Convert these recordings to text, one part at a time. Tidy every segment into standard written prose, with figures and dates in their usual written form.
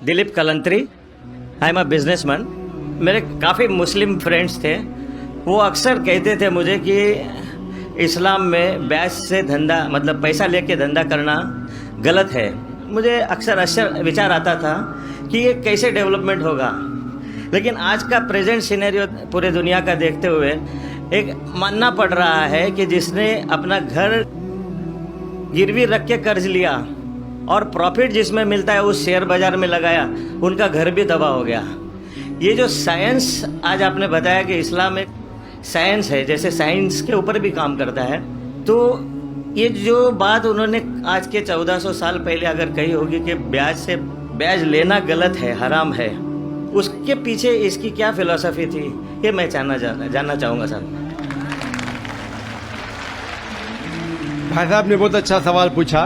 Dilip Kalantri, I am a businessman. मेरे काफ़ी Muslim friends थे, वो अक्सर कहते थे मुझे कि इस्लाम में ब्याज से धंधा मतलब पैसा लेके धंधा करना गलत है। मुझे अक्सर विचार आता था कि ये कैसे डेवलपमेंट होगा, लेकिन आज का प्रेजेंट सिनेरियो पूरे दुनिया का देखते हुए एक मानना पड़ रहा है कि जिसने अपना घर गिरवी रख के कर्ज लिया और प्रॉफिट जिसमें मिलता है उस शेयर बाजार में लगाया, उनका घर भी तबाह हो गया। ये जो साइंस आज आपने बताया कि इस्लाम एक साइंस है, जैसे साइंस के ऊपर भी काम करता है, तो ये जो बात उन्होंने आज के 1400 साल पहले अगर कही होगी कि ब्याज लेना गलत है, हराम है, उसके पीछे इसकी क्या फिलॉसफी थी, ये मैं जानना चाहूँगा सर। भाई साहब ने बहुत अच्छा सवाल पूछा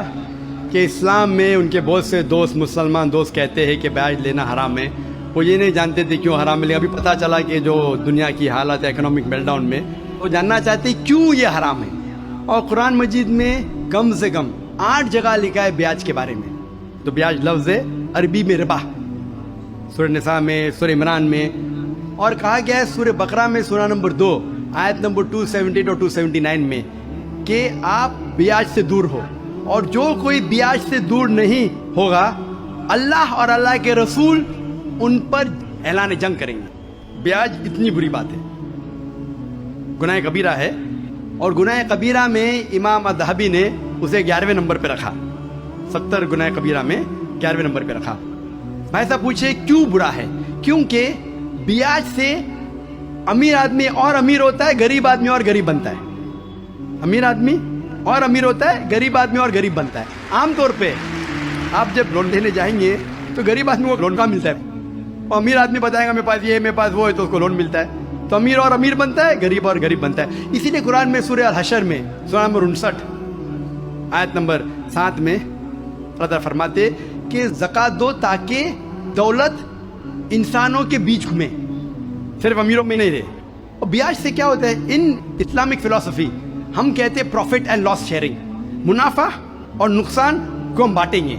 कि इस्लाम में उनके बहुत से दोस्त, मुसलमान दोस्त कहते हैं कि ब्याज लेना हराम है। वो ये नहीं जानते थे क्यों हराम है, लेकिन अभी पता चला कि जो दुनिया की हालत है इकोनॉमिक मेल्टडाउन में, वो जानना चाहते हैं क्यों ये हराम है। और कुरान मजीद में कम से कम 8 जगह लिखा है ब्याज के बारे में। तो ब्याज लफ्ज़ है अरबी में रिबा, सूरह निसा में, सूरह इमरान में, और कहा गया है सूरह बकरा में सूरह नंबर 2 आयत नंबर 270 और 279 में कि आप ब्याज से दूर हो, और जो कोई ब्याज से दूर नहीं होगा अल्लाह और अल्लाह के रसूल उन पर ऐलान जंग करेंगे। ब्याज इतनी बुरी बात है, गुनाह कबीरा है, और गुनाह कबीरा में इमाम अज़हबी ने उसे 11वें नंबर पे रखा। 70 गुनाह कबीरा में 11वें नंबर पे रखा। भाई साहब पूछे क्यों बुरा है? क्योंकि ब्याज से अमीर आदमी और अमीर होता है, गरीब आदमी और गरीब बनता है। अमीर आदमी और अमीर होता है, गरीब आदमी और गरीब बनता है। आमतौर पे आप जब लोन लेने जाएंगे तो गरीब आदमी को लोन कहाँ मिलता है, और अमीर आदमी बताएगा मेरे पास ये है, मेरे पास वो है, तो उसको लोन मिलता है। तो अमीर और अमीर बनता है, गरीब और गरीब बनता है। इसीलिए कुरान में सूरह अल-हशर में सूरह नंबर 59 आयत नंबर 7 में अल्लाह फरमाते कि ज़कात दो ताकि दौलत इंसानों के बीच घूमे, सिर्फ अमीरों में नहीं रहे। और ब्याज से क्या होता है, इन इस्लामिक फिलॉसफी हम कहते हैं प्रॉफिट एंड लॉस शेयरिंग। मुनाफा और नुकसान को हम बांटेंगे।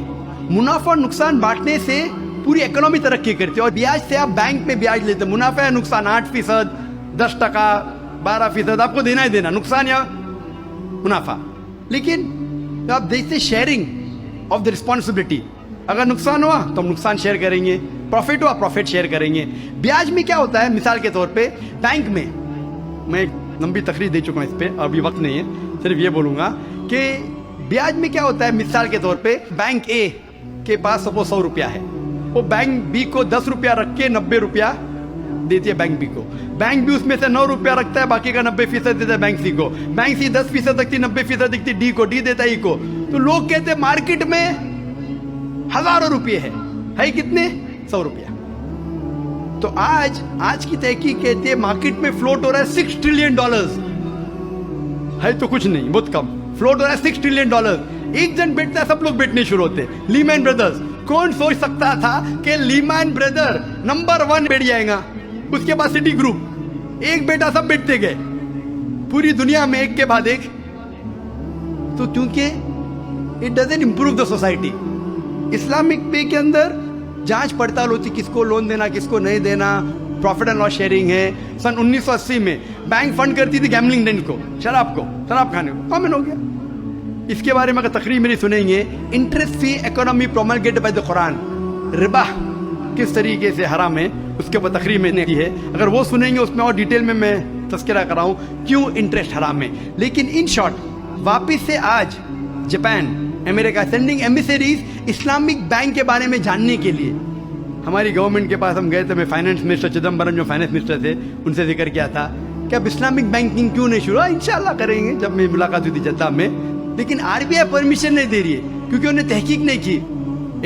मुनाफा और नुकसान बांटने से पूरी इकोनॉमी तरक्की करती है। और ब्याज से आप बैंक में ब्याज लेते हैं, मुनाफा या नुकसान 8%, 10%, 12% आपको देना ही देना, नुकसान या मुनाफा। लेकिन तो आप देखते शेयरिंग ऑफ द रिस्पॉन्सिबिलिटी, अगर नुकसान हुआ तो हम नुकसान शेयर करेंगे, प्रॉफिट हुआ प्रॉफिट शेयर करेंगे। ब्याज में क्या होता है, मिसाल के तौर पे बैंक में, मैं एक लंबी तकरीर दे चुका हूँ इस पे, अभी वक्त नहीं है, सिर्फ ये बोलूँगा कि ब्याज में क्या होता है। मिसाल के तौर पे बैंक ए के पास सपोज 100 रुपया है, वो बैंक बी को 10 रुपया रख के 90 रुपया देती है बैंक बी को। बैंक बी उसमें से 9 रुपया रखता है, बाकी का 90% देता है बैंक सी को। बैंक सी 10% रखती, 90% रखती डी को, डी देता है ई को। तो लोग कहते हैं मार्केट में हजारों रुपये है कितने, 100 रुपया। तो आज की तहकीक कहती है मार्केट में फ्लोट हो रहा है $6 ट्रिलियन, है तो कुछ नहीं, बहुत कम फ्लोट हो रहा है $6 ट्रिलियन। एक जन बेचता है, सब लोग बेचने शुरू होते हैं। लीमैन ब्रदर्स, कौन सोच सकता था कि लीमैन ब्रदर नंबर 1 बैठ जाएगा, उसके बाद सिटी ग्रुप, एक बेटा सब बेचते गए पूरी दुनिया में एक के बाद एक। तो क्योंकि it doesn't improve the society. Islamic पे के अंदर जांच पड़ताल होती, किसको लोन देना किसको नहीं देना, प्रॉफिट एंड लॉस शेयरिंग है। सन 1980 में बैंक फंड करती थी गैम्बलिंग डेंट को, शराब खाने को, कॉमन हो गया। इसके बारे में अगर तकरीर मेरी सुनेंगे, interest free economy promulgated by the Quran, रिबा किस तरीके से हराम है, उसके ऊपर तकरीर मैंने की है। अगर वो सुनेंगे उसमें और डिटेल में मैं तस्करा कर रहा हूँ क्यों इंटरेस्ट हराम है। लेकिन इन शॉर्ट, वापिस से आज Japan, America sending emissaries Islamic bank के बारे में जानने के लिए। हमारी गवर्नमेंट के पास हम गए थे, मैं फाइनेंस मिनिस्टर चिदम्बरम जो फाइनेंस मिनिस्टर थे उनसे जिक्र किया था कि अब इस्लामिक बैंकिंग क्यों नहीं शुरू, इंशाल्लाह करेंगे जब मेरी मुलाकात हुई थी जद्दा में। लेकिन आरबीआई परमिशन नहीं दे रही है क्योंकि उन्हें तहकीक नहीं की।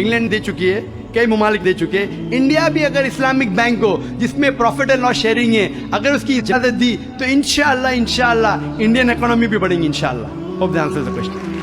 इंग्लैंड दे चुकी है, कई ममालिक दे चुके हैं। इंडिया भी अगर इस्लामिक बैंक हो जिसमें प्रॉफिट एंड लॉस शेयरिंग है, अगर उसकी इजाजत दी तो इंशाल्लाह इंडियन इकोनॉमी भी बढ़ेगी इंशाल्लाह। Hope the answer the question.